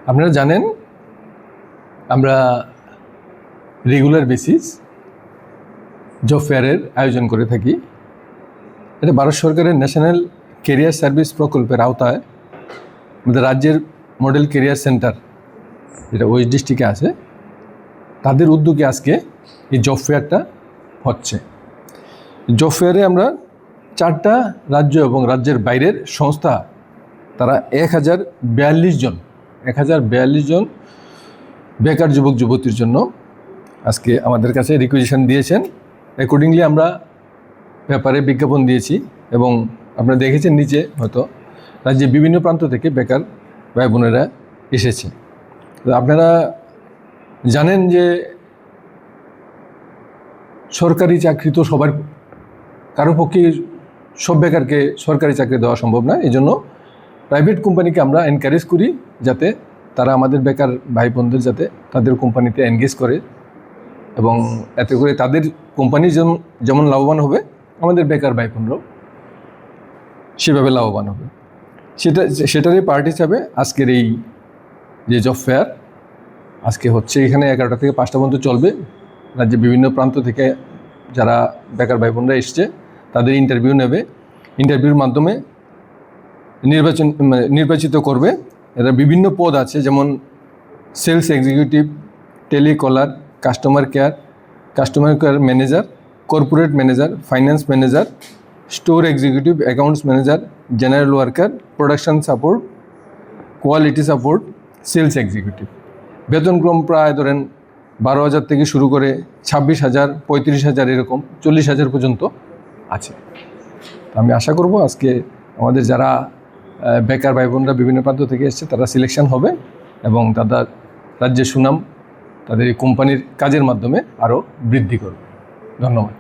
আপনারা জানেন আমরা রেগুলার বেসিস জব ফেয়ারের আয়োজন করে থাকি। এটা ভারত সরকারের ন্যাশনাল কেরিয়ার সার্ভিস প্রকল্পের আওতায় আমাদের রাজ্যের মডেল কেরিয়ার সেন্টার, যেটা ওয়েস্ট ডিস্ট্রিক্টে আছে, তাদের উদ্যোগে আজকে এই জব ফেয়ারটা হচ্ছে। জব ফেয়ারে আমরা 4টা রাজ্য এবং রাজ্যের বাইরের সংস্থা, তারা 1042 জন বেকার যুবক যুবতীর জন্য আজকে আমাদের কাছে রিকুইজিশন দিয়েছেন। অ্যাকর্ডিংলি আমরা ব্যাপারে বিজ্ঞাপন দিয়েছি এবং আপনারা দেখেছেন নিচে হয়তো রাজ্যের বিভিন্ন প্রান্ত থেকে বেকার ভাই বোনেরা এসেছে। তো আপনারা জানেন যে সরকারি চাকরি তো সবার, কারো পক্ষে সব বেকারকে সরকারি চাকরি দেওয়া সম্ভব না। এই জন্য প্রাইভেট কোম্পানিকে আমরা এনকারেজ করি যাতে তারা আমাদের বেকার ভাই বোনদের যাতে তাদের কোম্পানিতে এনগেজ করে, এবং এতে করে তাদের কোম্পানি যেমন লাভবান হবে, আমাদের বেকার ভাই বোনরাও সেভাবে লাভবান হবে। সেটারই পার্ট হিসাবে আজকের এই যে জব ফেয়ার আজকে হচ্ছে, এখানে 11টা থেকে 5টা পর্যন্ত চলবে। রাজ্যের বিভিন্ন প্রান্ত থেকে যারা বেকার ভাই বোনরা এসছে তাদের ইন্টারভিউ নেবে, ইন্টারভিউর মাধ্যমে নির্বাচিত করবে। এরা বিভিন্ন পদ আছে, যেমন sales executive, telecaller, customer care manager, corporate manager, finance manager, store executive, accounts manager, general worker, production support, quality support, sales executive. বেতনক্রম প্রায় ধরেন 12,000 থেকে শুরু করে 26,000, 35,000, এরকম 40,000 পর্যন্ত আছে। আমি আশা করব আজকে আমাদের যারা বেকার ভাই বোনরা বিভিন্ন প্রান্ত থেকে এসছে তারা সিলেকশন হবে এবং তাদের রাজ্যের সুনাম তাদের এই কোম্পানির কাজের মাধ্যমে আরও বৃদ্ধি করবে। ধন্যবাদ।